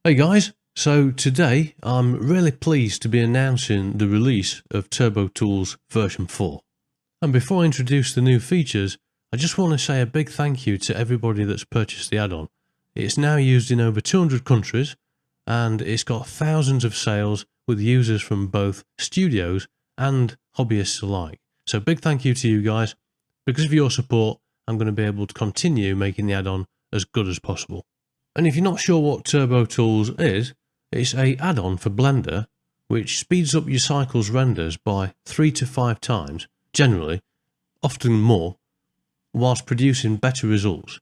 Hey guys, so today I'm really pleased to be announcing the release of Turbo Tools version 4. And before I introduce the new features, I just want to say a big thank you to everybody that's purchased the add-on. It's now used in over 200 countries and it's got thousands of sales with users from both studios and hobbyists alike. So big thank you to you guys. Because of your support, I'm going to be able to continue making the add-on as good as possible. And if you're not sure what Turbo Tools is, it's an add-on for Blender which speeds up your cycle's renders by 3 to 5 times, generally, often more, whilst producing better results.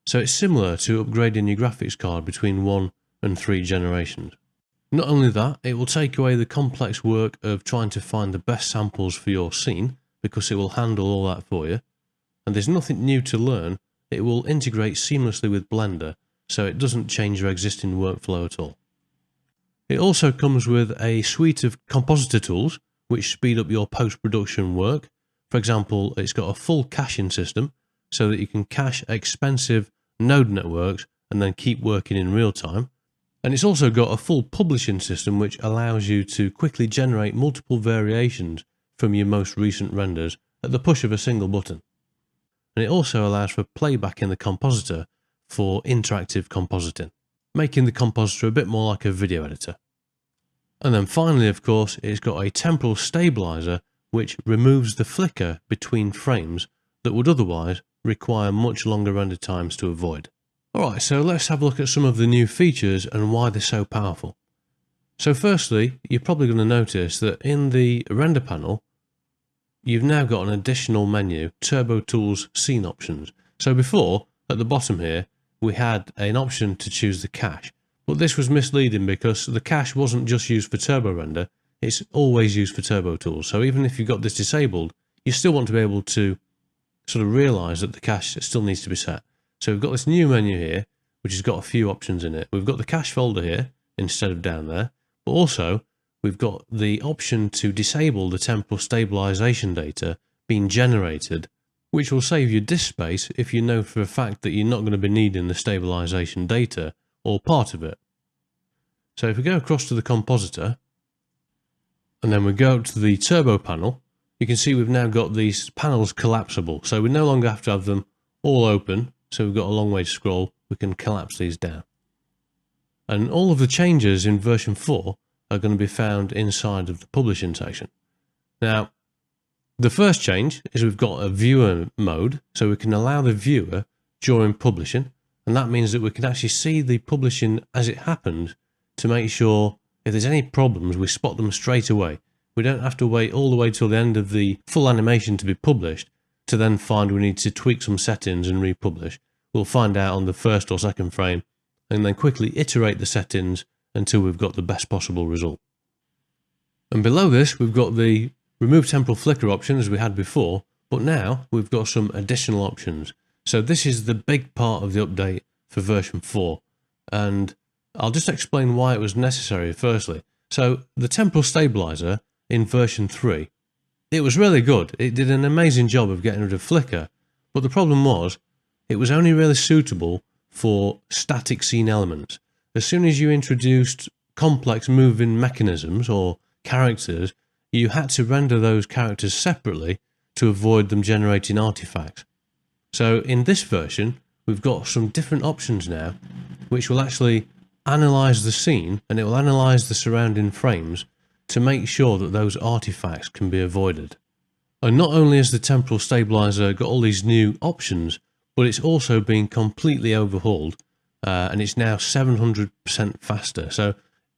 So it's similar to upgrading your graphics card between 1 and 3 generations. Not only that, it will take away the complex work of trying to find the best samples for your scene, because it will handle all that for you. And there's nothing new to learn, it will integrate seamlessly with Blender, so it doesn't change your existing workflow at all. It also comes with a suite of compositor tools which speed up your post-production work. For example, it's got a full caching system so that you can cache expensive node networks and then keep working in real time. And it's also got a full publishing system which allows you to quickly generate multiple variations from your most recent renders at the push of a single button. And it also allows for playback in the compositor for interactive compositing, making the compositor a bit more like a video editor. And then finally, of course, it's got a temporal stabilizer which removes the flicker between frames that would otherwise require much longer render times to avoid. Alright, so let's have a look at some of the new features and why they're so powerful. So firstly, you're probably going to notice that in the render panel, you've now got an additional menu, Turbo Tools Scene Options. So before, at the bottom here, we had an option to choose the cache, but this was misleading because the cache wasn't just used for Turbo Render, it's always used for Turbo Tools. So even if you've got this disabled, you still want to be able to sort of realize that the cache still needs to be set. So we've got this new menu here, which has got a few options in it. We've got the cache folder here instead of down there, but also we've got the option to disable the temporal stabilization data being generated, which will save you disk space if you know for a fact that you're not going to be needing the stabilization data or part of it. So if we go across to the compositor and then we go to the turbo panel, you can see we've now got these panels collapsible. So we no longer have to have them all open. So we've got a long way to scroll. We can collapse these down. And all of the changes in version 4 are going to be found inside of the publishing section. Now, the first change is we've got a viewer mode, so we can allow the viewer during publishing, and that means that we can actually see the publishing as it happens to make sure if there's any problems, we spot them straight away. We don't have to wait all the way till the end of the full animation to be published to then find we need to tweak some settings and republish. We'll find out on the first or second frame and then quickly iterate the settings until we've got the best possible result. And below this, we've got the remove temporal flicker option as we had before, but now we've got some additional options. So this is the big part of the update for version 4, and I'll just explain why it was necessary firstly. So the temporal stabilizer in version 3, it was really good. It did an amazing job of getting rid of flicker, but the problem was it was only really suitable for static scene elements. As soon as you introduced complex moving mechanisms or characters, you had to render those characters separately to avoid them generating artifacts. So in this version, we've got some different options now, which will actually analyze the scene and it will analyze the surrounding frames to make sure that those artifacts can be avoided. And not only has the temporal stabilizer got all these new options, but it's also been completely overhauled and it's now 700% faster. So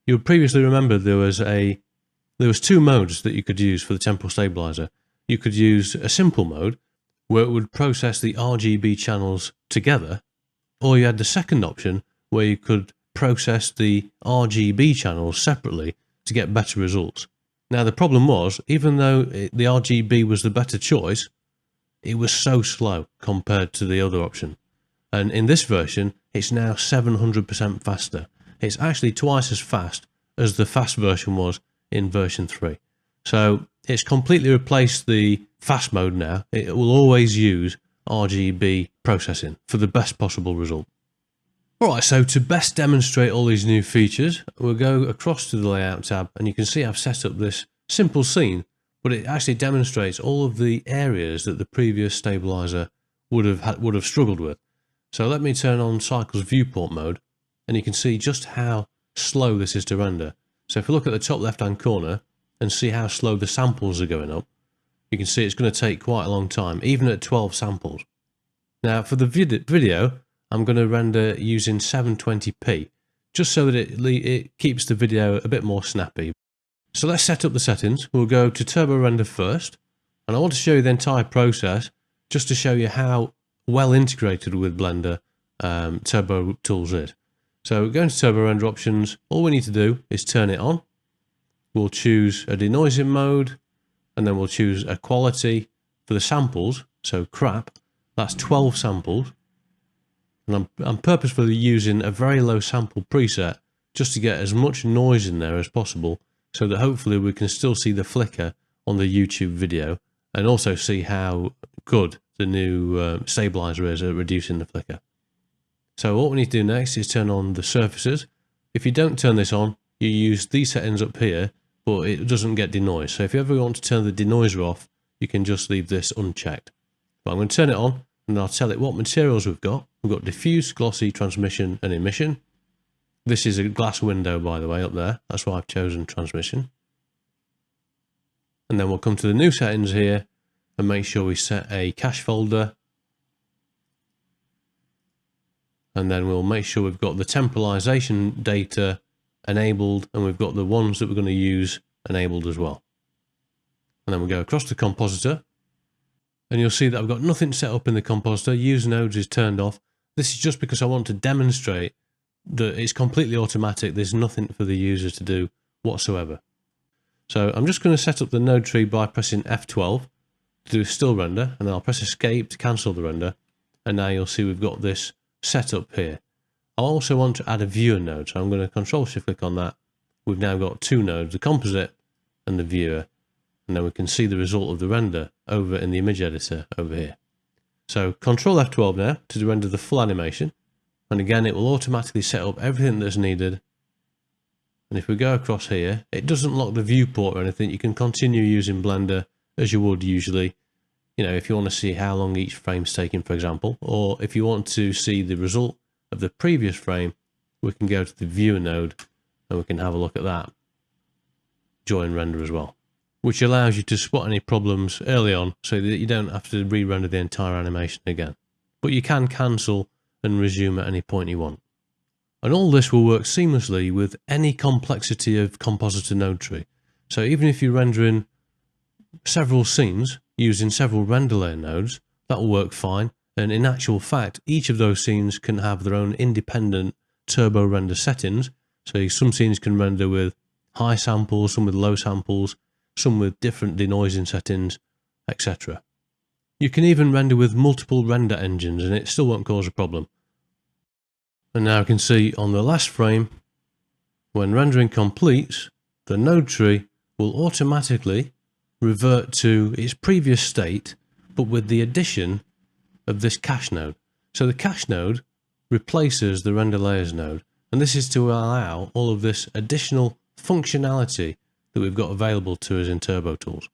you'll previously remember there was 2 modes that you could use for the temporal stabilizer. You could use a simple mode where it would process the RGB channels together, or you had the second option where you could process the RGB channels separately to get better results. Now the problem was, even though the RGB was the better choice, it was so slow compared to the other option. And in this version, it's now 700% faster. It's actually twice as fast as the fast version was in version 3. So it's completely replaced the fast mode now. It will always use RGB processing for the best possible result. Alright, so to best demonstrate all these new features, we'll go across to the Layout tab, and you can see I've set up this simple scene, but it actually demonstrates all of the areas that the previous stabilizer would have struggled with. So let me turn on Cycles Viewport mode, and you can see just how slow this is to render. So if we look at the top left hand corner and see how slow the samples are going up, you can see it's going to take quite a long time, even at 12 samples. Now for the video, I'm going to render using 720p, just so that it keeps the video a bit more snappy. So let's set up the settings. We'll go to Turbo Render first, and I want to show you the entire process, just to show you how well integrated with Blender Turbo Tools is. So going to Turbo Render options, all we need to do is turn it on. We'll choose a denoising mode, and then we'll choose a quality for the samples, so crap, that's 12 samples. And I'm purposefully using a very low sample preset just to get as much noise in there as possible, so that hopefully we can still see the flicker on the YouTube video, and also see how good the new stabilizer is at reducing the flicker. So what we need to do next is turn on the surfaces. If you don't turn this on, you use these settings up here, but it doesn't get denoise. So if you ever want to turn the denoiser off, you can just leave this unchecked. But I'm going to turn it on, and I'll tell it what materials we've got. We've got diffuse, glossy, transmission, and emission. This is a glass window, by the way, up there. That's why I've chosen transmission. And then we'll come to the new settings here and make sure we set a cache folder. And then we'll make sure we've got the temporalization data enabled, and we've got the ones that we're going to use enabled as well. And then we'll go across to compositor. And you'll see that I've got nothing set up in the compositor. Use nodes is turned off. This is just because I want to demonstrate that it's completely automatic. There's nothing for the user to do whatsoever. So I'm just going to set up the node tree by pressing F12 to do a still render, and then I'll press escape to cancel the render. And now you'll see we've got this set up here. I also want to add a viewer node, so I'm going to Control Shift click on that. We've now got two nodes, the composite and the viewer. And then we can see the result of the render over in the image editor over here. So Control F12 now to render the full animation. And again, it will automatically set up everything that's needed. And if we go across here, it doesn't lock the viewport or anything. You can continue using Blender as you would usually. You know, if you want to see how long each frame's taking, for example, or if you want to see the result of the previous frame, we can go to the viewer node and we can have a look at that during render as well, which allows you to spot any problems early on so that you don't have to re-render the entire animation again. But you can cancel and resume at any point you want. And all this will work seamlessly with any complexity of compositor node tree. So even if you're rendering several scenes using several render layer nodes, that will work fine. And in actual fact, each of those scenes can have their own independent turbo render settings. So some scenes can render with high samples, some with low samples, some with different denoising settings, etc. You can even render with multiple render engines and it still won't cause a problem. And now I can see on the last frame, when rendering completes, the node tree will automatically revert to its previous state, but with the addition of this cache node. So the cache node replaces the render layers node, and this is to allow all of this additional functionality that we've got available to us in Turbo Tools.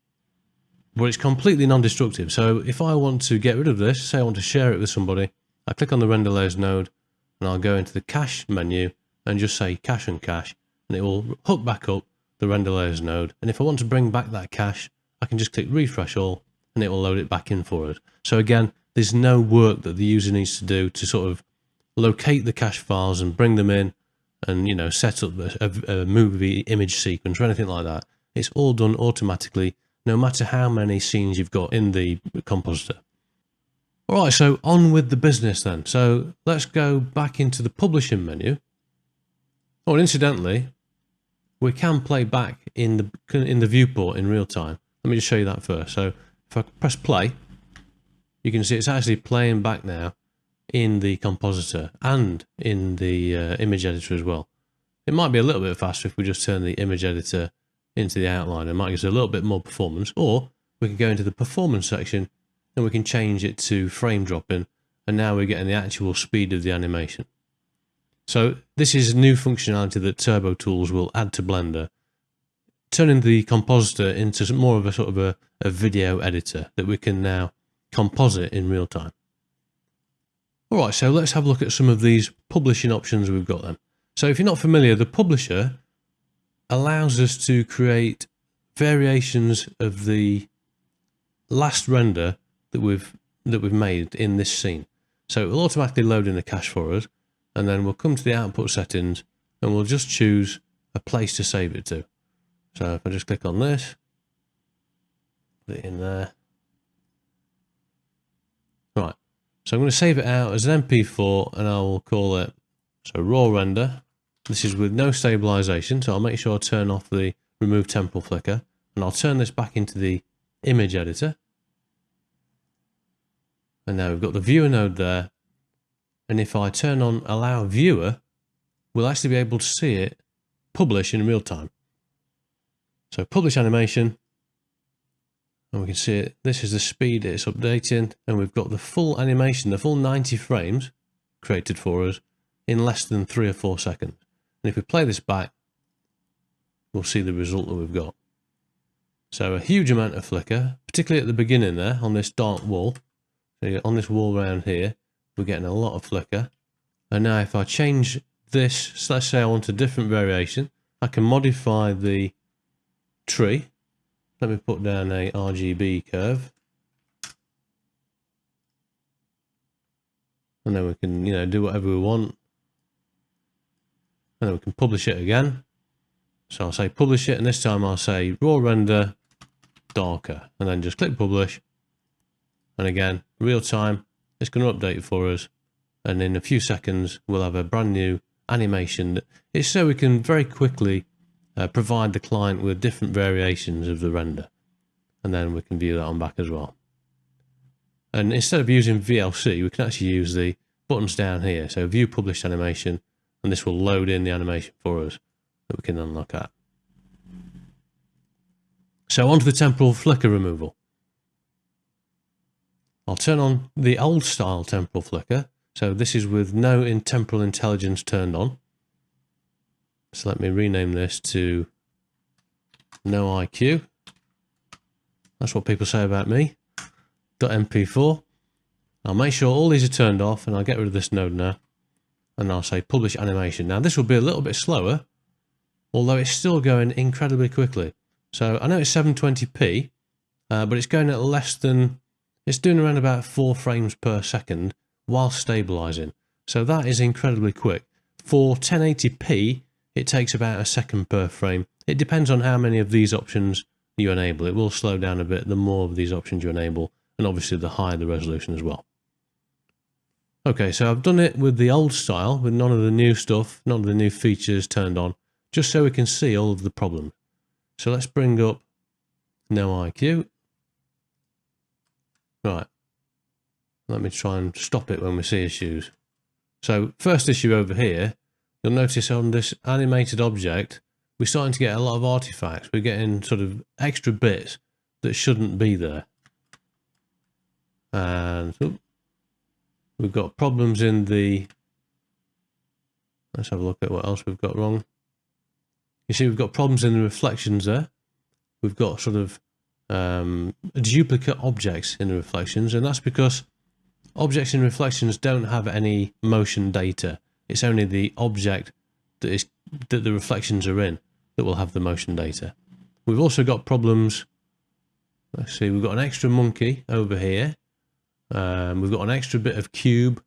But it's completely non-destructive. So if I want to get rid of this, say I want to share it with somebody, I click on the render layers node and I'll go into the cache menu and just say cache and cache, and it will hook back up the render layers node. And if I want to bring back that cache, I can just click refresh all and it will load it back in for us. So again, there's no work that the user needs to do to sort of locate the cache files and bring them in and, you know, set up a movie image sequence or anything like that. It's all done automatically, no matter how many scenes you've got in the compositor. All right, so on with the business then. So let's go back into the publishing menu. Oh, and incidentally, we can play back in the viewport in real time. Let me just show you that first. So if I press play, you can see it's actually playing back now in the compositor and in the image editor as well. It might be a little bit faster if we just turn the image editor into the outline. It might give us a little bit more performance, or we can go into the performance section and we can change it to frame dropping, and now we're getting the actual speed of the animation. So this is new functionality that Turbo Tools will add to Blender, turning the compositor into more of a sort of a video editor that we can now composite in real time. Alright, so let's have a look at some of these publishing options we've got then. So if you're not familiar, the publisher allows us to create variations of the last render that we've made in this scene. So it will automatically load in the cache for us, and then we'll come to the output settings and we'll just choose a place to save it to. So if I just click on this, put it in there. Right, so I'm going to save it out as an MP4 and I will call it raw render. This is with no stabilization, so I'll make sure I turn off the remove temporal flicker, and I'll turn this back into the image editor. And now we've got the viewer node there, and if I turn on allow viewer, we'll actually be able to see it publish in real time. So publish animation, and we can see it. This is the speed it's updating, and we've got the full animation, the full 90 frames created for us in less than 3 or 4 seconds. And if we play this back, we'll see the result that we've got. So a huge amount of flicker, particularly at the beginning there on this dark wall. So on this wall around here, we're getting a lot of flicker. And now if I change this, so let's say I want a different variation, I can modify the tree. Let me put down a RGB curve. And then we can, do whatever we want. And then we can publish it again. So I'll say publish it, and this time I'll say raw render darker, and then just click publish. And again, real time, it's going to update for us. And in a few seconds, we'll have a brand new animation. It's so we can very quickly provide the client with different variations of the render. And then we can view that on back as well. And instead of using VLC, we can actually use the buttons down here. So view published animation, and this will load in the animation for us that we can then look at. So onto the temporal flicker removal. I'll turn on the old style temporal flicker. So this is with no temporal intelligence turned on. So let me rename this to no IQ. That's what people say about me. .mp4. I'll make sure all these are turned off, and I'll get rid of this node now. And I'll say publish animation. Now this will be a little bit slower, although it's still going incredibly quickly. So I know it's 720p, but it's going at less than, it's doing around about 4 frames per second while stabilizing. So that is incredibly quick. For 1080p, it takes about a second per frame. It depends on how many of these options you enable. It will slow down a bit the more of these options you enable, and obviously the higher the resolution as well. Okay, so I've done it with the old style, with none of the new stuff, none of the new features turned on, just so we can see all of the problems. So let's bring up no IQ. Right. Let me try and stop it when we see issues. So first issue over here, you'll notice on this animated object, we're starting to get a lot of artifacts. We're getting sort of extra bits that shouldn't be there. And we've got problems in the, let's have a look at what else we've got wrong. You see we've got problems in the reflections there. We've got sort of duplicate objects in the reflections, and that's because objects in reflections don't have any motion data. It's only the object that the reflections are in that will have the motion data. We've also got problems, let's see, we've got an extra monkey over here. We've got an extra bit of cube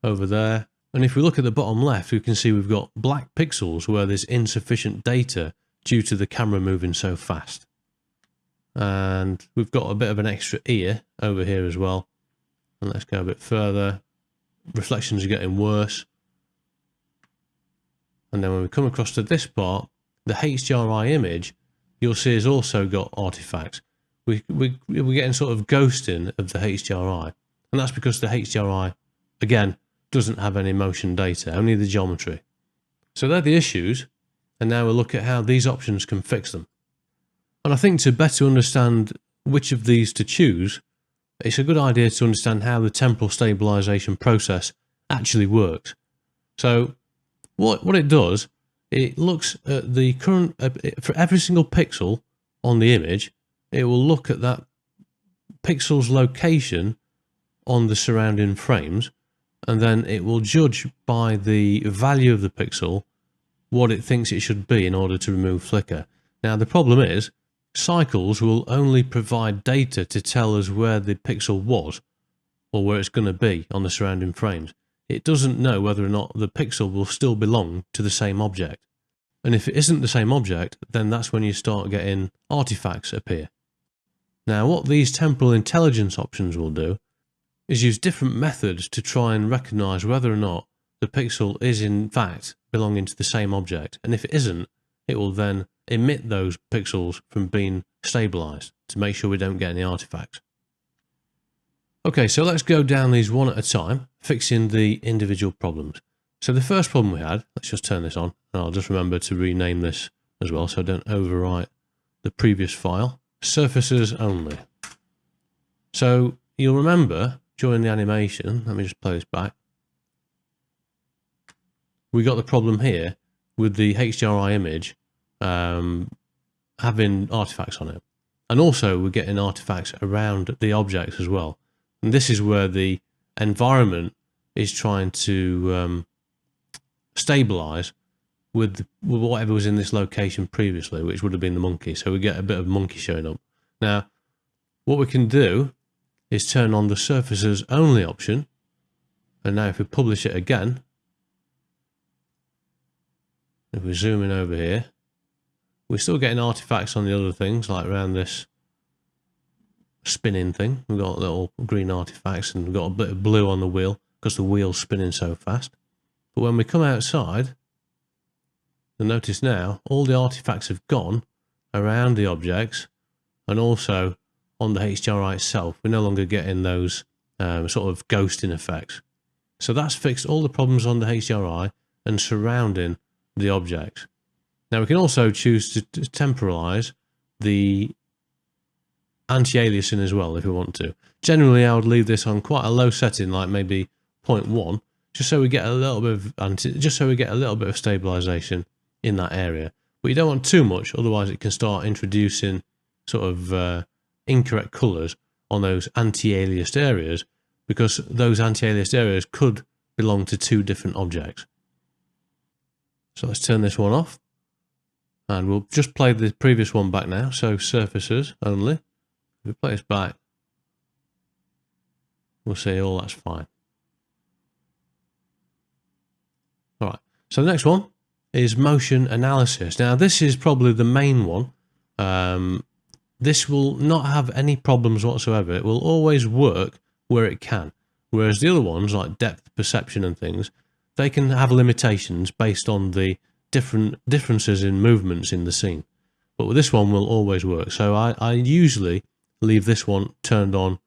over there. And if we look at the bottom left, we can see we've got black pixels where there's insufficient data due to the camera moving so fast. And we've got a bit of an extra ear over here as well. And let's go a bit further. Reflections are getting worse. And then when we come across to this part, the HDRI image, you'll see has also got artifacts. We're getting sort of ghosting of the HDRI. And that's because the HDRI, again, doesn't have any motion data, only the geometry. So they're the issues, and now we'll look at how these options can fix them. And I think to better understand which of these to choose, it's a good idea to understand how the temporal stabilization process actually works. So What it does, it looks at the current, for every single pixel on the image, it will look at that pixel's location on the surrounding frames, and then it will judge by the value of the pixel what it thinks it should be in order to remove flicker. Now the problem is, Cycles will only provide data to tell us where the pixel was or where it's going to be on the surrounding frames. It doesn't know whether or not the pixel will still belong to the same object. And if it isn't the same object, then that's when you start getting artifacts appear. Now what these temporal intelligence options will do is use different methods to try and recognize whether or not the pixel is in fact belonging to the same object. And if it isn't, it will then emit those pixels from being stabilized to make sure we don't get any artifacts. Okay, so let's go down these one at a time, fixing the individual problems. So the first problem we had, let's just turn this on, and I'll just remember to rename this as well so I don't overwrite the previous file. Surfaces only. So you'll remember during the animation, let me just play this back, we got the problem here with the HDRI image having artifacts on it. And also we're getting artifacts around the objects as well. And this is where the environment is trying to stabilize with whatever was in this location previously, which would have been the monkey. So we get a bit of monkey showing up. Now, what we can do is turn on the surfaces only option. And now if we publish it again, if we zoom in over here, we're still getting artifacts on the other things, like around this spinning thing. We've got little green artifacts and we've got a bit of blue on the wheel because the wheel's spinning so fast. But when we come outside, you'll notice now all the artifacts have gone around the objects and also on the HDRI itself. We're no longer getting those sort of ghosting effects. So that's fixed all the problems on the HDRI and surrounding the objects. Now we can also choose to temporalize the anti-aliasing as well if we want to. Generally I would leave this on quite a low setting, like maybe 0.1, just so we get a little bit of stabilization in that area. But you don't want too much, otherwise it can start introducing sort of incorrect colors on those anti-aliased areas, because those anti-aliased areas could belong to two different objects. So let's turn this one off and we'll just play the previous one back now. So surfaces only. If we play this back, we'll see all that's fine. All right, so the next one is motion analysis. Now this is probably the main one. This will not have any problems whatsoever. It will always work where it can. Whereas the other ones, like depth perception and things, they can have limitations based on the differences in movements in the scene. But with this one will always work. So I usually leave this one turned on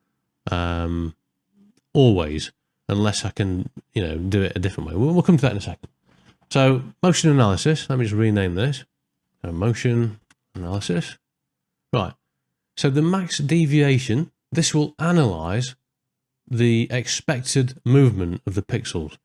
always, unless I can, do it a different way. We'll come to that in a second. So motion analysis, let me just rename this. So motion analysis. Right. So the max deviation, this will analyze the expected movement of the pixels.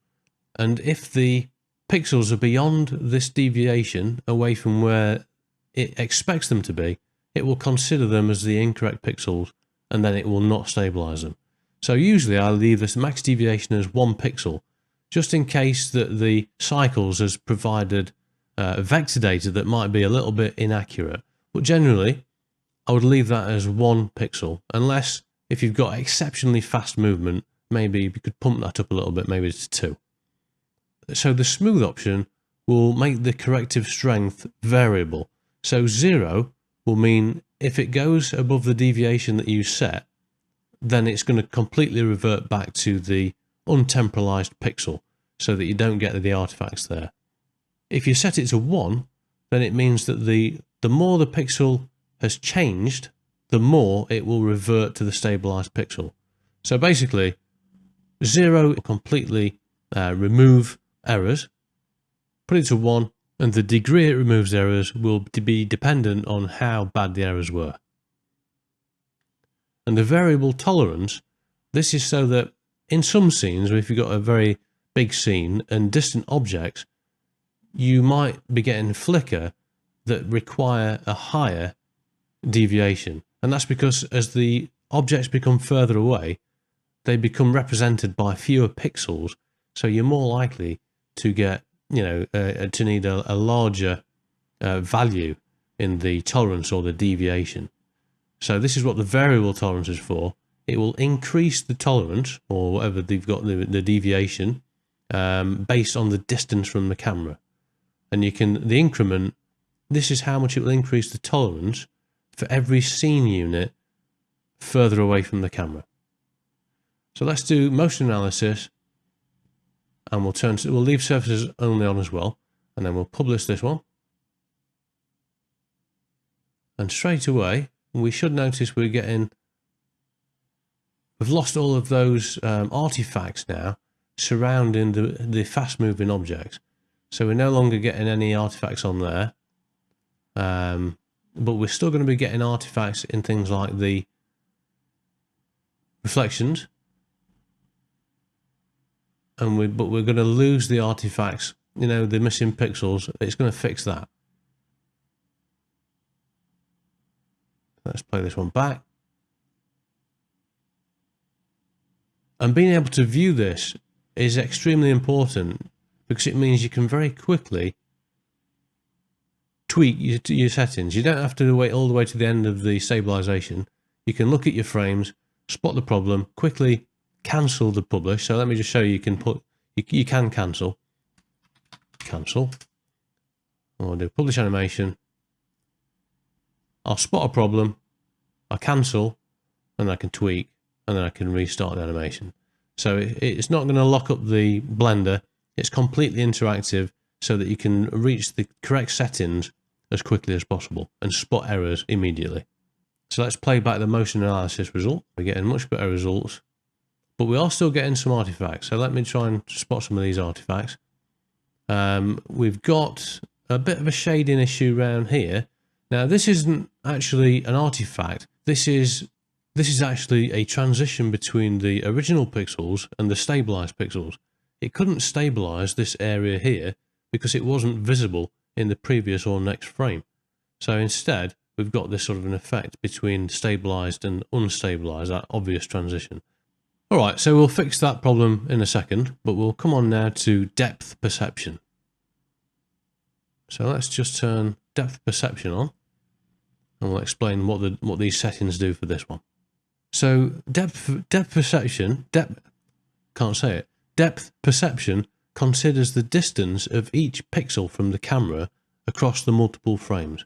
And if the pixels are beyond this deviation away from where it expects them to be, it will consider them as the incorrect pixels and then it will not stabilize them. So usually I leave this max deviation as 1 pixel, just in case that the Cycles has provided vector data that might be a little bit inaccurate. But generally, I would leave that as 1 pixel, unless if you've got exceptionally fast movement, maybe you could pump that up a little bit, maybe it's 2. So the smooth option will make the corrective strength variable. So 0 will mean if it goes above the deviation that you set, then it's going to completely revert back to the untemporalized pixel so that you don't get the artifacts there. If you set it to 1, then it means that the more the pixel has changed, the more it will revert to the stabilized pixel. So basically 0 will completely remove errors, put it to 1, and the degree it removes errors will be dependent on how bad the errors were. And the variable tolerance, this is so that in some scenes, if you've got a very big scene and distant objects, you might be getting flicker that require a higher deviation. And that's because as the objects become further away, they become represented by fewer pixels. So you're more likely to get, to need a larger value in the tolerance or the deviation. So this is what the variable tolerance is for. It will increase the tolerance, or whatever they've got, the deviation, based on the distance from the camera. And the increment, this is how much it will increase the tolerance for every scene unit further away from the camera. So let's do motion analysis, and we'll leave surfaces only on as well, and then we'll publish this one. And straight away, we should notice we've lost all of those artifacts now surrounding the fast-moving objects. So we're no longer getting any artifacts on there, but we're still going to be getting artifacts in things like the reflections, but we're going to lose the artifacts, the missing pixels. It's going to fix that. Let's play this one back. And being able to view this is extremely important, because it means you can very quickly tweak your settings. You don't have to wait all the way to the end of the stabilization. You can look at your frames, spot the problem, quickly cancel the publish. So let me just show you, you can cancel. I'll do publish animation. I'll spot a problem, I cancel, and I can tweak, and then I can restart the animation. So it's not going to lock up the Blender. It's completely interactive, so that you can reach the correct settings as quickly as possible and spot errors immediately. So let's play back the motion analysis result. We're getting much better results, but we are still getting some artifacts. So let me try and spot some of these artifacts. We've got a bit of a shading issue around here. Now, this isn't actually an artifact. This is actually a transition between the original pixels and the stabilized pixels. It couldn't stabilize this area here because it wasn't visible in the previous or next frame. So instead, we've got this sort of an effect between stabilized and unstabilized, that obvious transition. All right, so we'll fix that problem in a second, but we'll come on now to depth perception. So let's just turn depth perception on, and we'll explain what these settings do for this one. So depth perception considers the distance of each pixel from the camera across the multiple frames,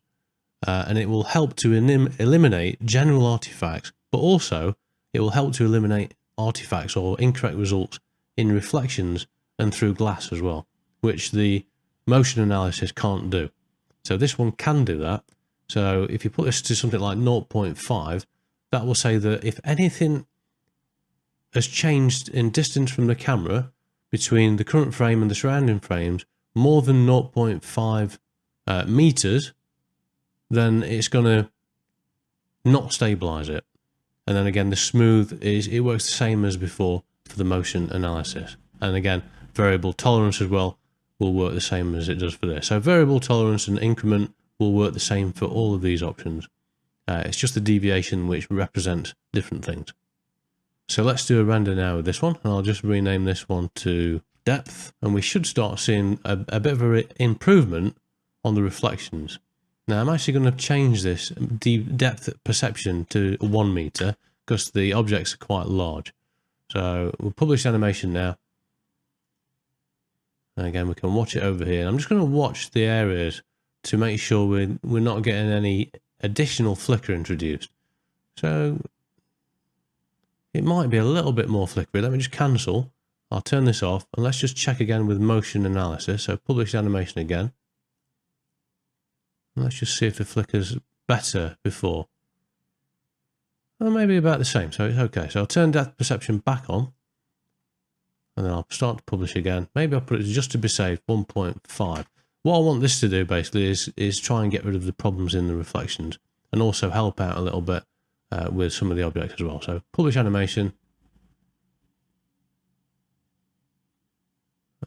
and it will help to eliminate general artifacts, but also it will help to eliminate artifacts or incorrect results in reflections and through glass as well, which the motion analysis can't do. So this one can do that. So if you put this to something like 0.5, that will say that if anything has changed in distance from the camera between the current frame and the surrounding frames more than 0.5 meters, then it's going to not stabilize it. And then again, the smooth it works the same as before for the motion analysis. And again, variable tolerance as well will work the same as it does for this. So variable tolerance and increment will work the same for all of these options. It's just the deviation which represents different things. So let's do a render now with this one, and I'll just rename this one to depth, and we should start seeing a bit of an improvement on the reflections. Now I'm actually going to change this depth perception to 1 meter because the objects are quite large. So we'll publish animation now. And again, we can watch it over here. And I'm just going to watch the areas to make sure we're not getting any additional flicker introduced. So it might be a little bit more flickery. Let me just cancel. I'll turn this off, and let's just check again with motion analysis. So publish animation again. And let's just see if the flicker's better before. Well, maybe about the same, so it's okay. So I'll turn depth perception back on, and then I'll start to publish again. Maybe I'll put it just to be safe, 1.5. What I want this to do basically is try and get rid of the problems in the reflections, and also help out a little bit with some of the objects as well. So publish animation,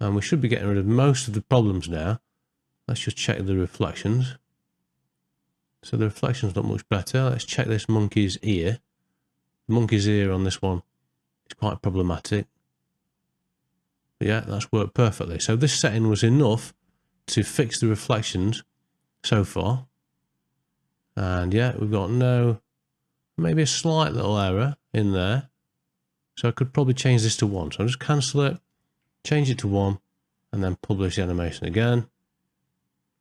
and we should be getting rid of most of the problems now. Let's just check the reflections. So the reflections look much better. Let's check this monkey's ear. The monkey's ear on this one is quite problematic. But yeah, that's worked perfectly. So this setting was enough to fix the reflections so far. And yeah, we've got maybe a slight little error in there. So I could probably change this to 1. So I'll just cancel it, change it to 1, and then publish the animation again.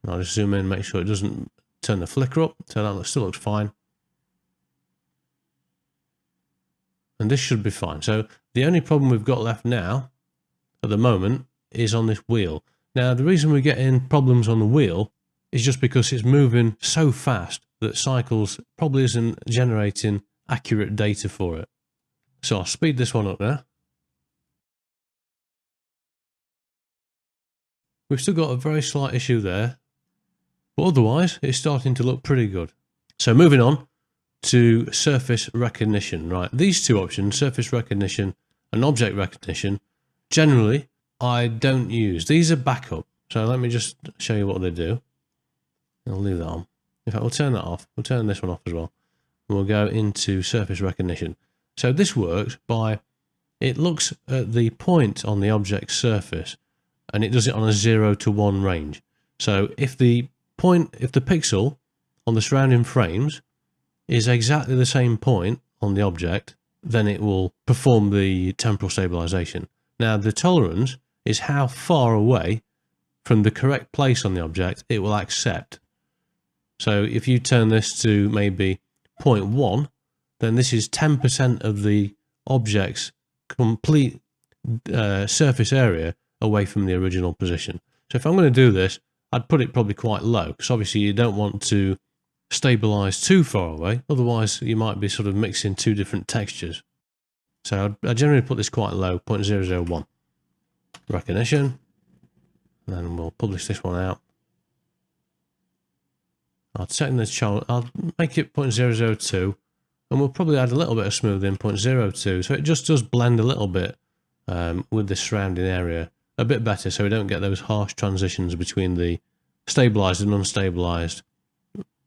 And I'll just zoom in, make sure it doesn't turn the flicker up. So that still looks fine. And this should be fine. So the only problem we've got left now, at the moment, is on this wheel. Now, the reason we're getting problems on the wheel is just because it's moving so fast that Cycles probably isn't generating accurate data for it. So I'll speed this one up now. We've still got a very slight issue there, but otherwise it's starting to look pretty good. So moving on to surface recognition, right? These two options, surface recognition and object recognition, generally I don't use. These are backup. So let me just show you what they do. I'll leave that on. In fact, we'll turn that off. We'll turn this one off as well. And we'll go into surface recognition. So this works by, it looks at the point on the object's surface and it does it on a 0 to 1 range. So if the pixel on the surrounding frames is exactly the same point on the object, then it will perform the temporal stabilization. Now the tolerance is how far away from the correct place on the object it will accept. So if you turn this to maybe 0.1, then this is 10% of the object's complete surface area away from the original position. So if I'm going to do this, I'd put it probably quite low, because obviously you don't want to stabilize too far away, otherwise you might be sort of mixing two different textures. So I generally put this quite low, 0.001. Recognition, and then we'll publish this one out. I'll set the channel, I'll make it 0.002, and we'll probably add a little bit of smoothing, 0.02, so it just does blend a little bit with the surrounding area a bit better, so we don't get those harsh transitions between the stabilized and unstabilized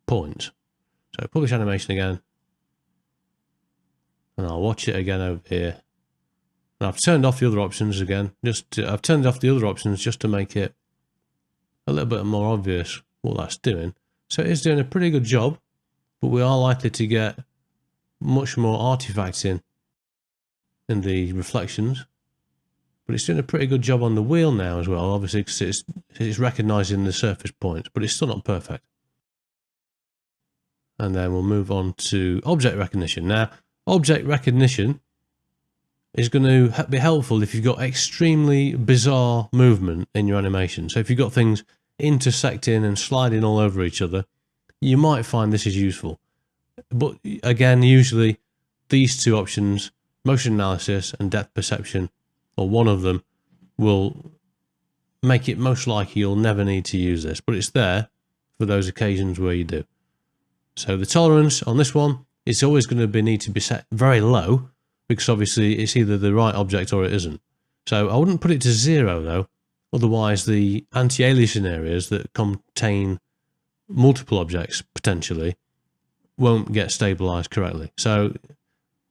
points. So publish animation again, and I'll watch it again over here. And I've turned off the other options again. I've turned off the other options just to make it a little bit more obvious what that's doing. So it is doing a pretty good job, but we are likely to get much more artifacting in the reflections. But it's doing a pretty good job on the wheel now as well, obviously, because it's recognizing the surface points, but it's still not perfect. And then we'll move on to object recognition. Now, object recognition is going to be helpful if you've got extremely bizarre movement in your animation. So if you've got things intersecting and sliding all over each other, you might find this is useful. But again, usually these two options, motion analysis and depth perception, or one of them, will make it most likely you'll never need to use this, but it's there for those occasions where you do. So the tolerance on this one, it's always going to need to be set very low, because obviously it's either the right object or it isn't. So I wouldn't put it to 0 though, otherwise the anti-aliasing areas that contain multiple objects potentially won't get stabilized correctly. So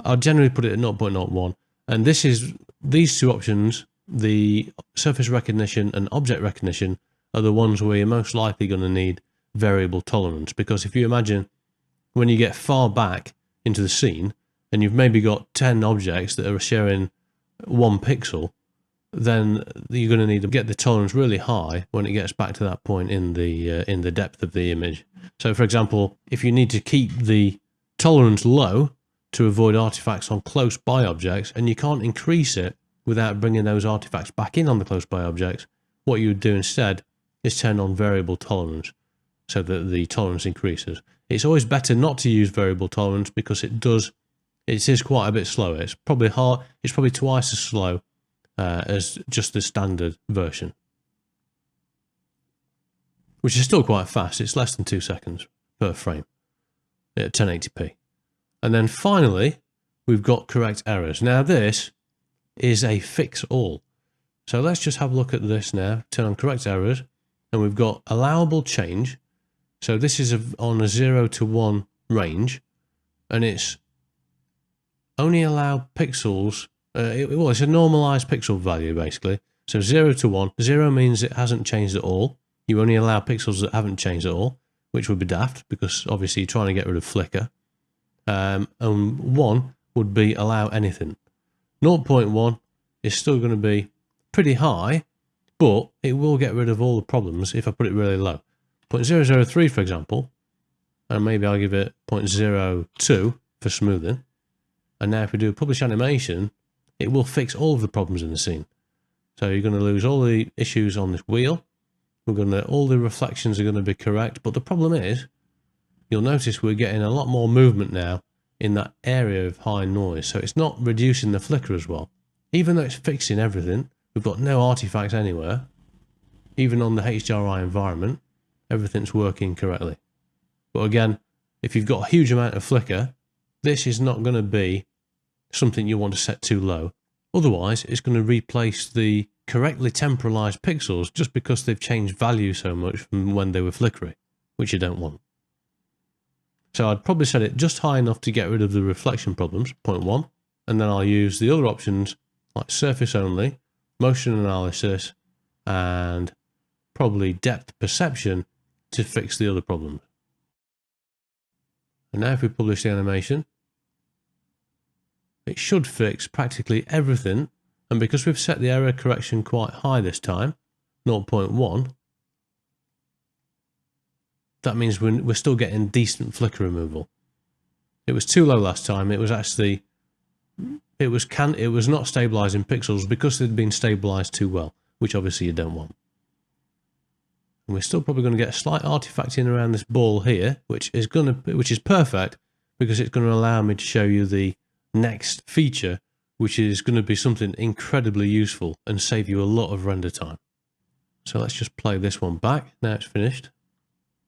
I'll generally put it at 0.01, and these two options, the surface recognition and object recognition, are the ones where you're most likely going to need variable tolerance, because if you imagine when you get far back into the scene and you've maybe got 10 objects that are sharing 1 pixel, then you're going to need to get the tolerance really high when it gets back to that point in the depth of the image. So for example, if you need to keep the tolerance low to avoid artifacts on close by objects, and you can't increase it without bringing those artifacts back in on the close by objects, what you would do instead is turn on variable tolerance so that the tolerance increases. It's always better not to use variable tolerance because it is quite a bit slower. It's probably twice as slow as just the standard version, which is still quite fast. It's less than 2 seconds per frame at 1080p. And then finally, we've got correct errors. Now this is a fix all. So let's just have a look at this now. Turn on correct errors. and we've got allowable change. So this is on a 0 to 1 range, and it's only allow pixels. It's a normalized pixel value basically. So 0 to 1. 0 means it hasn't changed at all. You only allow pixels that haven't changed at all, which would be daft because obviously you're trying to get rid of flicker. And 1 would be allow anything. 0.1 is still going to be pretty high, but it will get rid of all the problems if I put it really low. 0.003, for example, and maybe I'll give it 0.02 for smoothing. And now if we do publish animation, it will fix all of the problems in the scene. So you're going to lose all the issues on this wheel. All the reflections are going to be correct, but the problem is, you'll notice we're getting a lot more movement now in that area of high noise. So it's not reducing the flicker as well. Even though it's fixing everything, we've got no artifacts anywhere. Even on the HDRI environment, everything's working correctly. But again, if you've got a huge amount of flicker, this is not going to be something you want to set too low. Otherwise, it's going to replace the correctly temporalized pixels just because they've changed value so much from when they were flickery, which you don't want. So I'd probably set it just high enough to get rid of the reflection problems, 0.1, and then I'll use the other options like surface only, motion analysis, and probably depth perception to fix the other problems. And now if we publish the animation, it should fix practically everything, and because we've set the error correction quite high this time, 0.1, that means we're still getting decent flicker removal. It was too low last time. It was actually, it was not stabilizing pixels because they'd been stabilized too well, which obviously you don't want. And we're still probably going to get a slight artifact in around this ball here, which is perfect because it's going to allow me to show you the next feature, which is going to be something incredibly useful and save you a lot of render time. So let's just play this one back. Now it's finished.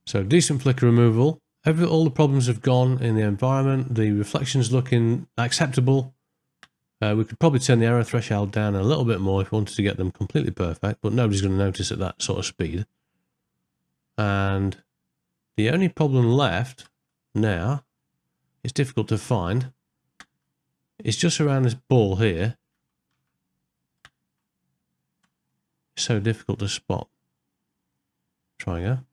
So decent flicker removal. All the problems have gone in the environment. The reflection's looking acceptable. We could probably turn the error threshold down a little bit more if we wanted to get them completely perfect, but nobody's going to notice at that sort of speed. And the only problem left now, it's difficult to find, it's just around this ball here. It's so difficult to spot. Try again.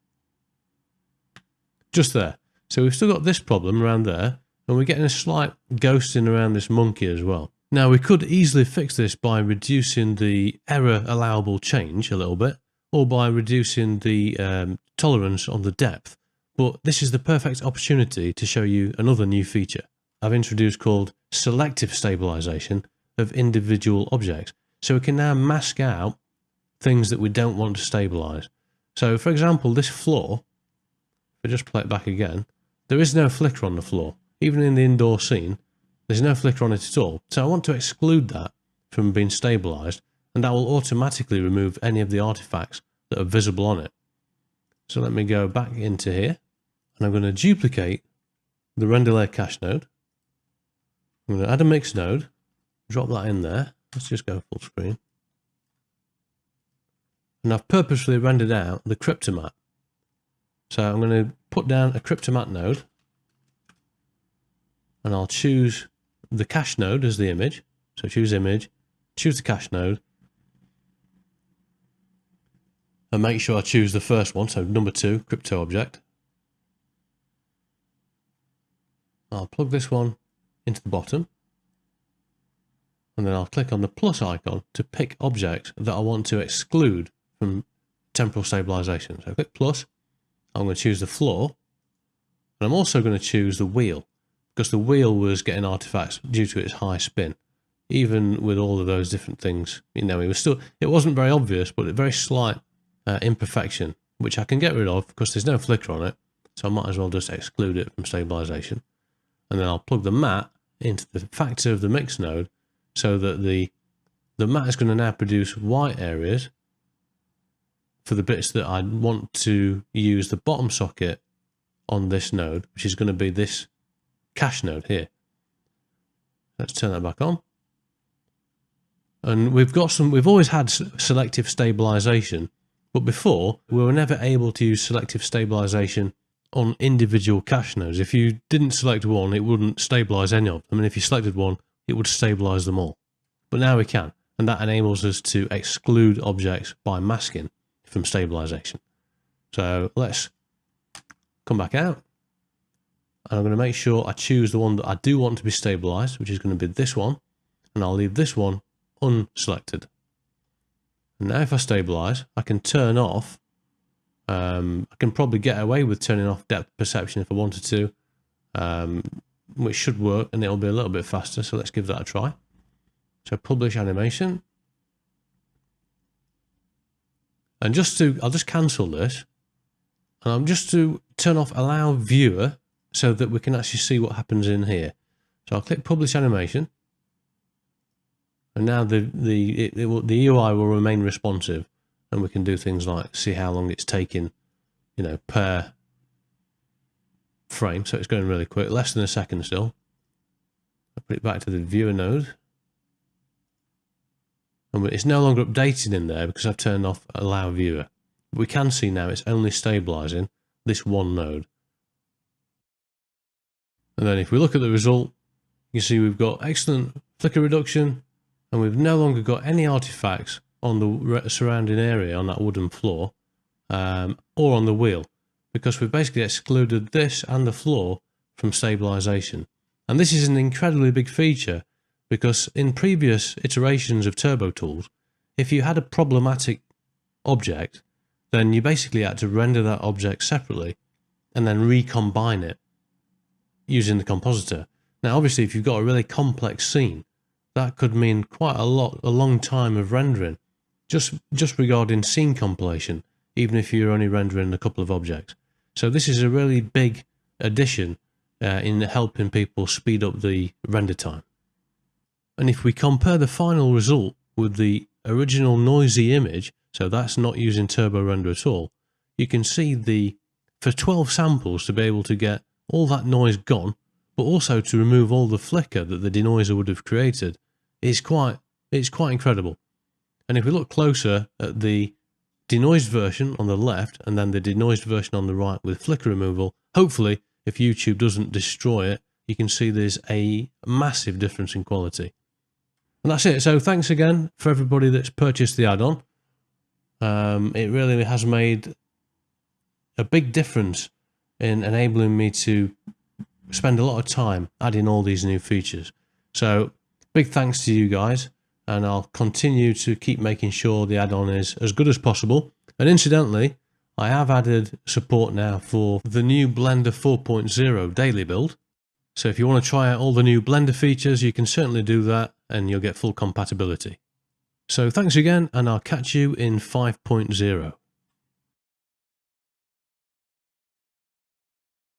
Just there. So we've still got this problem around there, and we're getting a slight ghosting around this monkey as well. Now we could easily fix this by reducing the error allowable change a little bit, or by reducing the tolerance on the depth, but this is the perfect opportunity to show you another new feature I've introduced called selective stabilization of individual objects. So we can now mask out things that we don't want to stabilize. So for example, this floor, if I just play it back again, there is no flicker on the floor. Even in the indoor scene, there's no flicker on it at all. So I want to exclude that from being stabilized, and that will automatically remove any of the artifacts that are visible on it. So let me go back into here, and I'm going to duplicate the render layer cache node. I'm going to add a mix node, drop that in there. Let's just go full screen. And I've purposefully rendered out the Cryptomatte. So I'm going to put down a Cryptomatte node, and I'll choose the cache node as the image. So choose image, choose the cache node, and make sure I choose the first one, so number 2, crypto object. I'll plug this one into the bottom, and then I'll click on the plus icon to pick objects that I want to exclude from temporal stabilization. So click plus, I'm going to choose the floor, and I'm also going to choose the wheel, because the wheel was getting artifacts due to its high spin. Even with all of those different things, you know, it wasn't very obvious, but a very slight imperfection, which I can get rid of because there's no flicker on it, so I might as well just exclude it from stabilization. And then I'll plug the matte into the factor of the mix node, so that the matte is going to now produce white areas for the bits that I want to use the bottom socket on this node, which is going to be this cache node here. Let's turn that back on. And we've always had selective stabilization, But before, we were never able to use selective stabilization on individual cache nodes. If you didn't select one, it wouldn't stabilize any of them. And if you selected one, it would stabilize them all. But now we can. And that enables us to exclude objects by masking from stabilization. So let's come back out. And I'm going to make sure I choose the one that I do want to be stabilized, which is going to be this one. And I'll leave this one unselected. And now if I stabilize, I can turn off. I can probably get away with turning off depth perception if I wanted to, which should work, and it'll be a little bit faster. So let's give that a try. So publish animation. And I'll just cancel this. And I'm just to turn off allow viewer so that we can actually see what happens in here. So I'll click publish animation. And now the UI will remain responsive, and we can do things like see how long it's taking, per frame. So it's going really quick, less than a second still. I'll put it back to the viewer node. And it's no longer updated in there because I've turned off allow viewer. But we can see now it's only stabilizing this one node. And then if we look at the result, you can see we've got excellent flicker reduction, and we've no longer got any artifacts on the surrounding area on that wooden floor, or on the wheel, because we've basically excluded this and the floor from stabilization. And this is an incredibly big feature, because in previous iterations of Turbo Tools, if you had a problematic object, then you basically had to render that object separately and then recombine it using the compositor. Now obviously if you've got a really complex scene, that could mean quite a long time of rendering, just regarding scene compilation, even if you're only rendering a couple of objects. So this is a really big addition in helping people speed up the render time. And if we compare the final result with the original noisy image, so that's not using Turbo Render at all, you can see for 12 samples to be able to get all that noise gone, but also to remove all the flicker that the denoiser would have created, it's quite incredible. And if we look closer at the denoised version on the left and then the denoised version on the right with flicker removal, hopefully if YouTube doesn't destroy it, you can see there's a massive difference in quality. And that's it. So thanks again for everybody that's purchased the add-on. It really has made a big difference in enabling me to spend a lot of time adding all these new features. So big thanks to you guys, and I'll continue to keep making sure the add-on is as good as possible. And incidentally, I have added support now for the new Blender 4.0 daily build. So if you want to try out all the new Blender features, you can certainly do that and you'll get full compatibility. So thanks again, and I'll catch you in 5.0.